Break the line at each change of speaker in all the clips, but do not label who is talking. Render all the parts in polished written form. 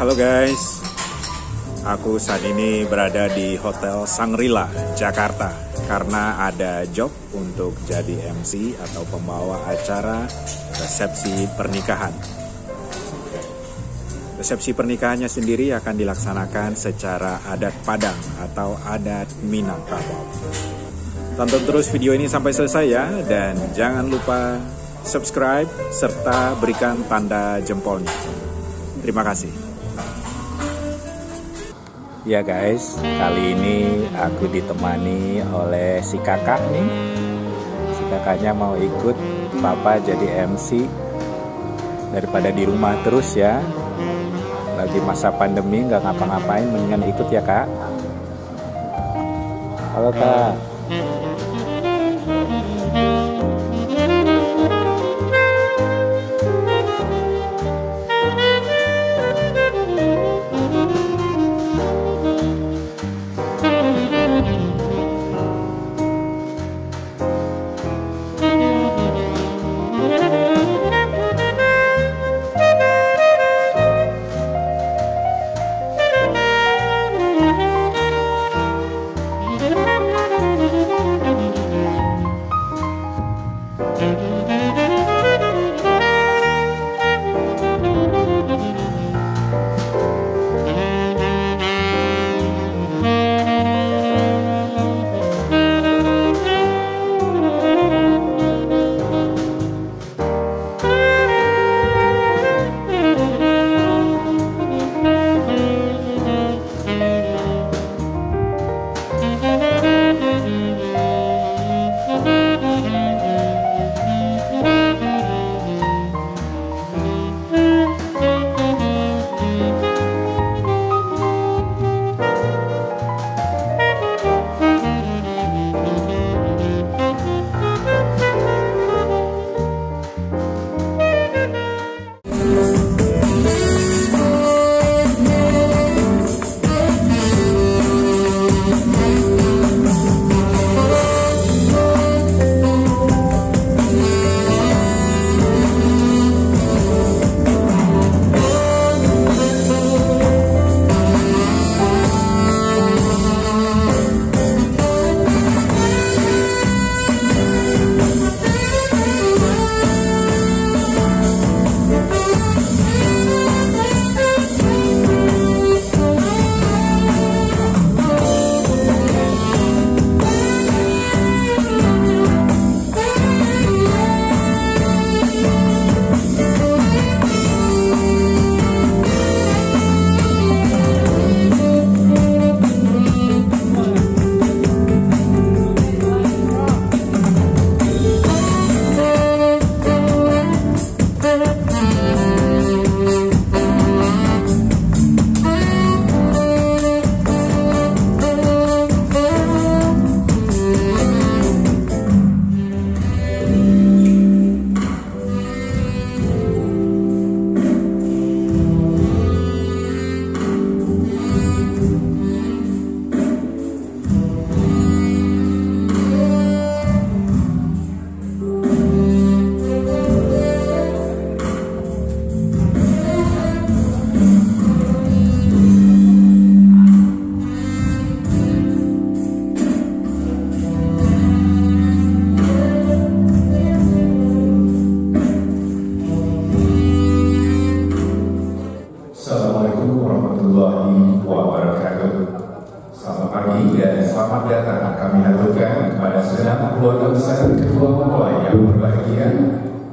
Halo guys, aku saat ini berada di Hotel Shangri-La, Jakarta karena ada job untuk jadi MC atau pembawa acara resepsi pernikahan. Resepsi pernikahannya sendiri akan dilaksanakan secara adat Padang atau adat Minangkabau. Tonton terus video ini sampai selesai ya, dan jangan lupa subscribe serta berikan tanda jempolnya. Terima kasih. Ya guys, kali ini aku ditemani oleh si kakak nih. Si kakaknya mau ikut papa jadi MC. Daripada di rumah terus ya, lagi masa pandemi nggak ngapa-ngapain, mendingan ikut ya kak. Halo kak.
Assalamualaikum warahmatullahi wabarakatuh. Selamat pagi dan selamat datang kami haturkan kepada segenap keluarga besar kedua mempelai yang berbahagia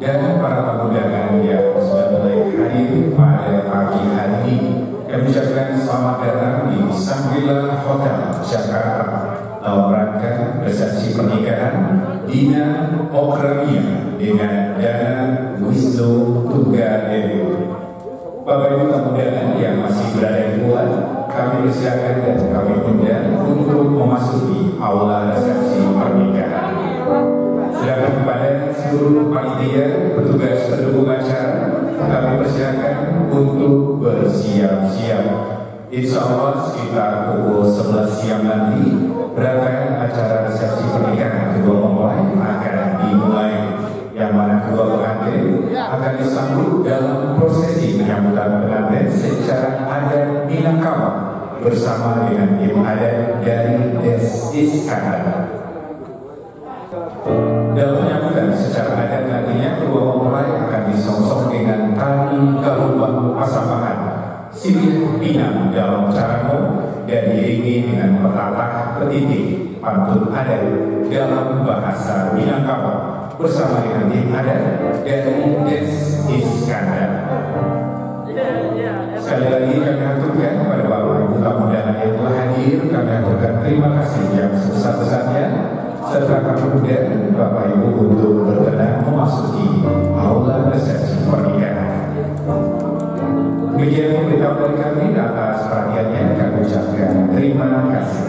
dan para tamu undangan yang sudah mulai hadir pada pagi hari ini. Kami ucapkan selamat datang di Shangri-La Hotel Jakarta dalam rangka resepsi pernikahan Dina Okramia dengan Dana Wisnu Tunggadewi. Bapak Ibu tamu undangan yang masih berada di luar, kami persilakan dan kami undang untuk memasuki aula resepsi pernikahan. Sedangkan kepada seluruh panitia, petugas pendukung acara, kami persilakan untuk bersiap-siap. Insya Allah sekitar pukul 11 siang nanti, rangkaian acara resepsi pernikahan kedua mempelai akan dimulai, yang mana kedua pengantin akan disambut dalam prosesi penyambutan pengantin secara bersama dengan tim adat dari Des Iskandar. Dalam penyambutan secara adat nantinya kedua mempelai akan disongsong dengan tari galuan pasangan silih pinang dalam caramo dan diiringi dengan petatah petitik pantun adat dalam bahasa Minangkabau bersama dengan tim adat dari Des Iskandar. Sekali lagi kami aturkan kepada Bapak Ibu tamu undangan yang telah hadir, kami aturkan terima kasih yang sebesar-besarnya, serta kami undang Bapak Ibu untuk berkenan memasuki aula resepsi pernikahan. Demikian memberitahu dari kami atas perhatiannya, kami ucapkan terima kasih.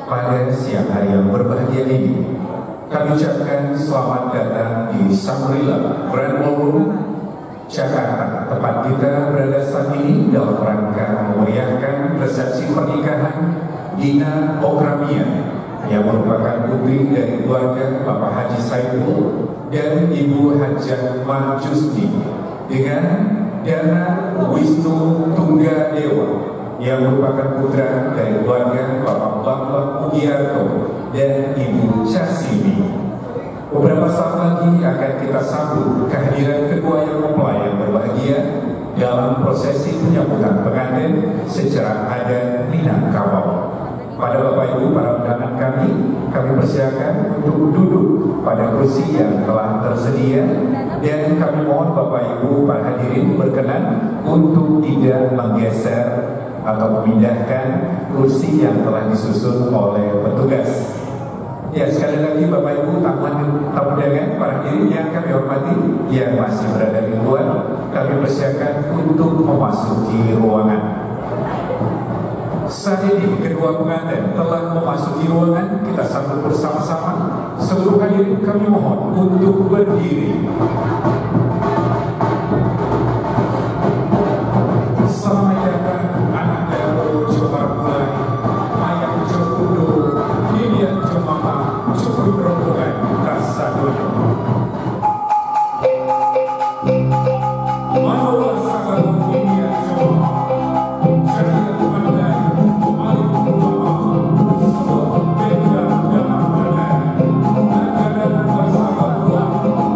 Pada siang hari yang berbahagia ini, kami ucapkan selamat datang di Shangri-La Grand Ballroom Jakarta, tempat kita berada saat ini dalam rangka memeriahkan resepsi pernikahan Dina Okramia yang merupakan putri dari keluarga Bapak Haji Saiful dan Ibu Hajah Mahjusni dengan Dana Wisnu Tunggadewa yang merupakan putra dari keluarga Bapak Bambang Mugiarto dan Ibu Casimi. Beberapa saat lagi akan kita sambut kehadiran kedua yang mempelai yang berbahagia dalam prosesi penyambutan pengantin secara adat Minangkabau. Pada Bapak Ibu para undangan kami persilakan untuk duduk pada kursi yang telah tersedia, dan kami mohon Bapak Ibu para hadirin berkenan untuk tidak menggeser atau memindahkan kursi yang telah disusun oleh petugas. Ya, sekali lagi Bapak Ibu tamu undangan para hadirin yang kami hormati yang masih berada di luar, kami persilakan untuk memasuki ruangan. Saat ini kedua pengantin telah memasuki ruangan, kita sambut bersama-sama. Seluruh hadirin kami mohon untuk berdiri. Selamat datang anak Dato Jomar Mulai, Ayam Jokudo, Lilian Jomama, Cukup Rombongan Rasadono. Manolah Sabar Lilian Jomama, Syariat Mandai, Malik Mama, Sebab Benda dalam Benar, Nagara Bersama Tuhan,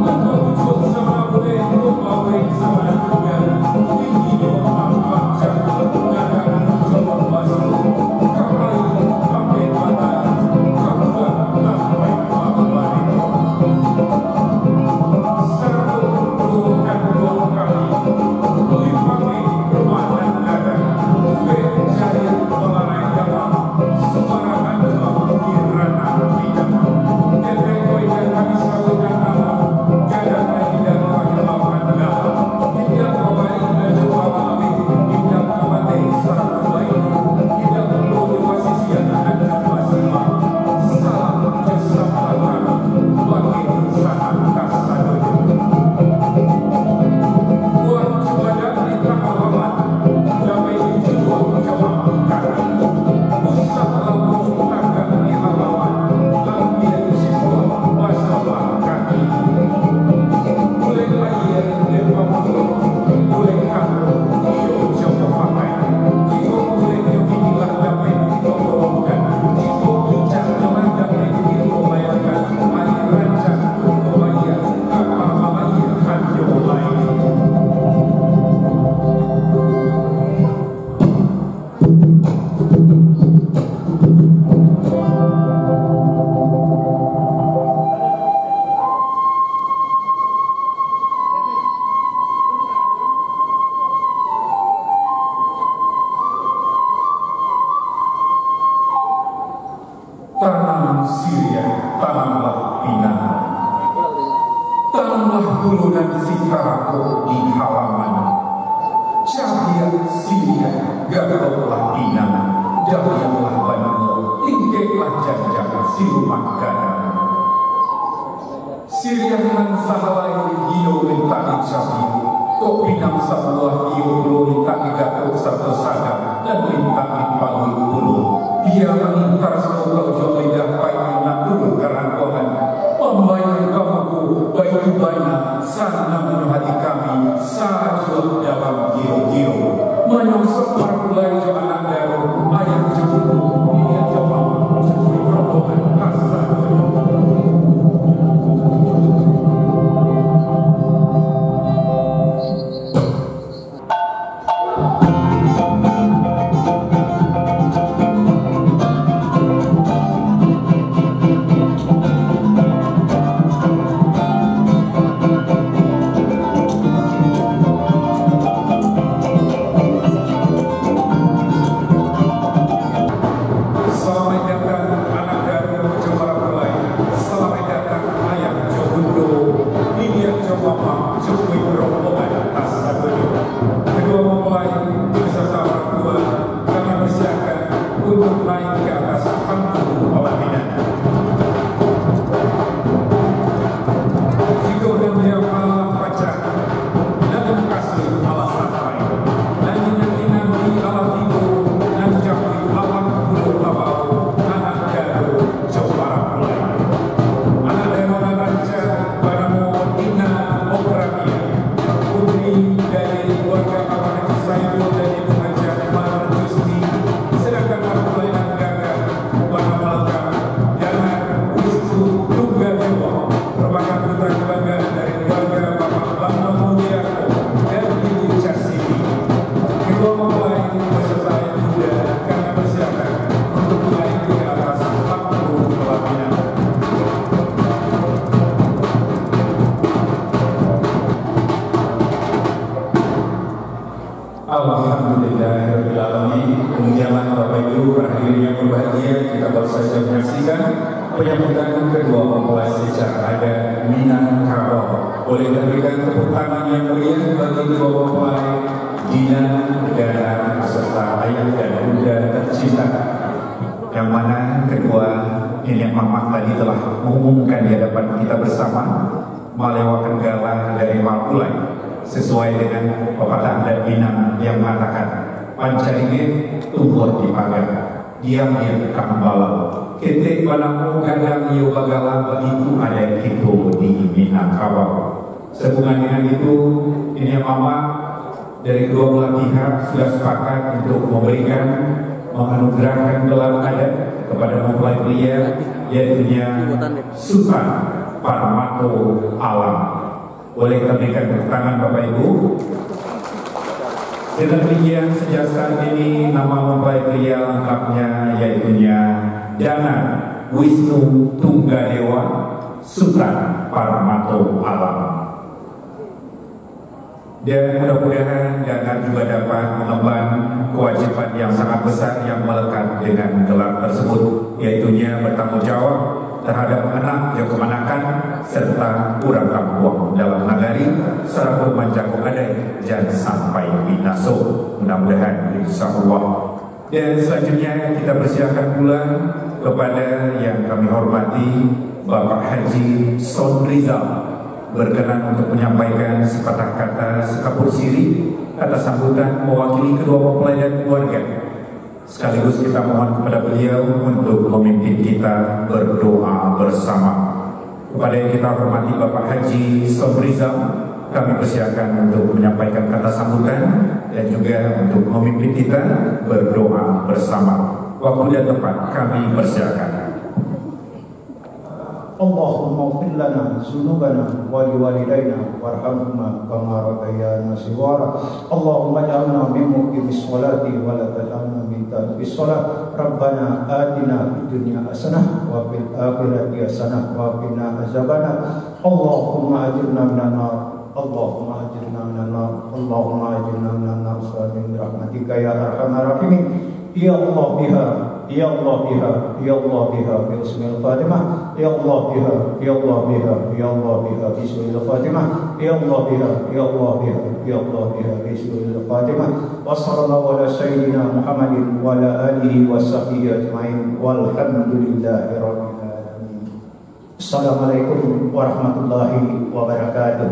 dan Wujud Sama tulunan sikaraku di halaman. Cahaya silia gagaulah pinang, dahyalah banul, tingkeklah janjang siluman gadang. Sirianan sahalai hiyo minta cahaya, kok pinang sebuah hiyo belum minta gatuk satu sadar dan minta pagi bulu. Dia mengintar semoga ujung lidah payah nak dulu kerangkongan. Membayang kamu baik banyak sana menuh hati kami sajul dalam giro-giro. Menyongsong parpulai jo anak daru ayam jebulu ini coba sesuai rombongan kasar. Alhamdulillahirrahmanirrahim. Kemudian Bapak Ibu hadirin yang berbahagia, kita baru saja menyaksikan penyambutan kedua mempelai secara adat Minangkabau. Boleh diberikan tepuk tangan yang meriah bagi kedua mempelai Dina dan serta ayah dan bunda tercinta, yang mana kedua nenek mama tadi telah mengumumkan di hadapan kita bersama melewatkan galah dari Malpulai sesuai dengan pepatah adat Minang yang mengatakan pancaringin tumbuh di pagar, diam-diam kang balau, ketik balamu kadang iyo bagala begitu ada gitu di Minangkabau. Sehubungan dengan itu, ini mama dari kedua belah pihak sudah sepakat untuk memberikan menganugerahkan gelar adat kepada mempelai pria, yaitu Sultan Parmato Alam. Boleh kita berikan tepuk tangan Bapak Ibu. Dengan demikian sejak saat ini nama mempelai pria lengkapnya yaitu Dana Wisnu Tunggadewa Sultan Parmato Alam. Dan mudah-mudahan Dana juga dapat mengemban kewajiban yang sangat besar yang melekat dengan gelar tersebut, yaitu bertanggung jawab terhadap anak yang kemanakan serta kurang kampung dalam nagari serta manjago adai jangan sampai binaso, mudah-mudahan insyaallah. Dan selanjutnya kita persilakan pula kepada yang kami hormati Bapak Haji Sonrizal berkenan untuk menyampaikan sepatah kata sekapur siri atas sambutan mewakili kedua mempelai dan keluarga. Sekaligus kita mohon kepada beliau untuk memimpin kita berdoa bersama. Kepada yang kita hormati Bapak Haji Sonrizal, kami persilakan untuk menyampaikan kata sambutan dan juga untuk memimpin kita berdoa bersama. Waktu dan tempat kami persilakan.
Allahumma ighfir lana dzunubana wa liwalidayna warhamhuma kama rabbayana shighara. Allahumma ij'alna min muqimis sholati wa la taj'alna min tarkis sholat. Rabbana atina fid dunya hasanah wa fil akhirati hasanah wa qina azabannar. Allahumma ajirna minan nar. Allahumma ajirna minan nar. Allahumma ajirna minan nar bi rahmatika ya arhamar rahimin. Ya Allah biha Ya Allah biha, Ya Allah biha, bismil Fatimah. Ya Allah biha, Ya Allah biha, Ya Allah biha, bismil Fatimah. Ya Allah biha, Ya Allah biha, Ya Allah biha, bismil Fatimah. Wa sallallahu ala sayyidina Muhammadin wa ala alihi wa sahbihi ajma'in. Walhamdulillahi rabbil alamin. Assalamualaikum warahmatullahi wabarakatuh.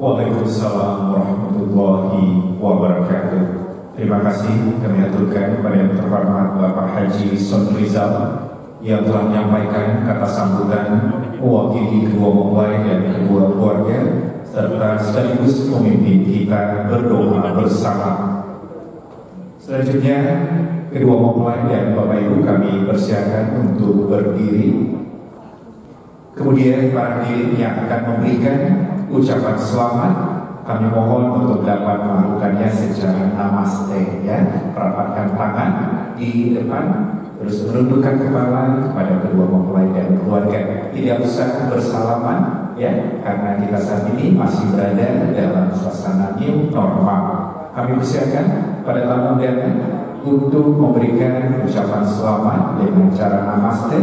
Waalaikumsalam warahmatullahi wabarakatuh. Terima kasih kami aturkan kepada yang terhormat Bapak Haji Sonrizal yang telah menyampaikan kata sambutan mewakili kedua mempelai dan kedua keluarga serta sekaligus memimpin kita berdoa bersama. Selanjutnya kedua mempelai dan Bapak Ibu kami persilakan untuk berdiri. Kemudian para hadirin yang akan memberikan ucapan selamat kami mohon untuk dapat melakukannya secara namaste, ya, merapatkan tangan di depan, terus menundukkan kepala kepada kedua mempelai dan keluarga. Tidak usah bersalaman, ya, karena kita saat ini masih berada dalam suasana new normal. Kami persilakan pada tamu undangan untuk memberikan ucapan selamat dengan cara namaste.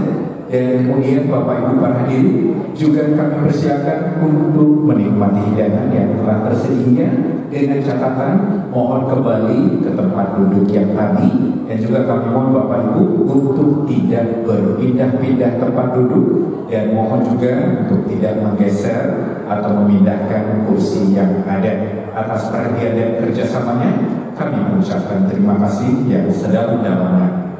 Dan kemudian Bapak Ibu para hadirin juga kami persilakan untuk menikmati hidangan yang telah tersedia dengan catatan mohon kembali ke tempat duduk yang tadi, dan juga kami mohon Bapak Ibu untuk tidak berpindah-pindah tempat duduk dan mohon juga untuk tidak menggeser atau memindahkan kursi yang ada. Atas perhatian dan kerjasamanya kami mengucapkan terima kasih yang sedalam-dalamnya.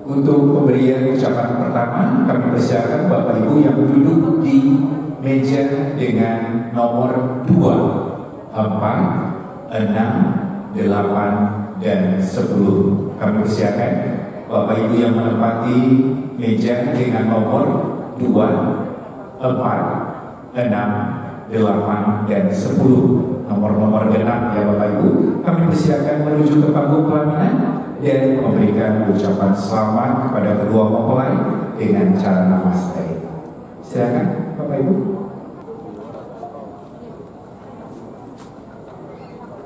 Untuk pemberian ucapan pertama, kami persilakan Bapak Ibu yang duduk di meja dengan nomor 2, 4, 6, 8, dan 10. Kami persilakan Bapak Ibu yang menempati meja dengan nomor 2, 4, 6, 8, dan 10. Nomor-nomor genap ya Bapak Ibu. Kami persilakan menuju ke panggung pelaminan dan memberikan ucapan selamat kepada kedua mempelai dengan cara namaste. Silakan Bapak Ibu.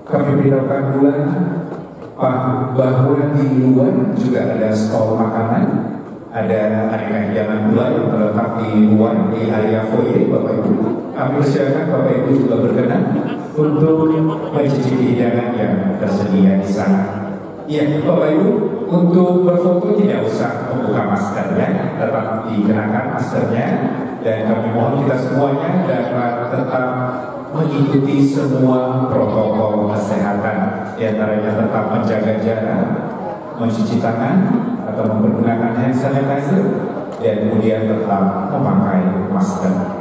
Kami beritahukan pula bahwa di luar juga ada stol makanan, ada aneka hidangan pula yang terletak di luar di area foyer Bapak Ibu. Kami persilakan Bapak Ibu juga berkenan untuk mencicipi hidangan yang tersedia di sana. Ya, Bapak Ibu, untuk berfoto tidak usah membuka maskernya, tetap dikenakan maskernya, dan kami mohon kita semuanya dapat tetap mengikuti semua protokol kesehatan, di antaranya tetap menjaga jarak, mencuci tangan atau menggunakan hand sanitizer, dan kemudian tetap memakai masker.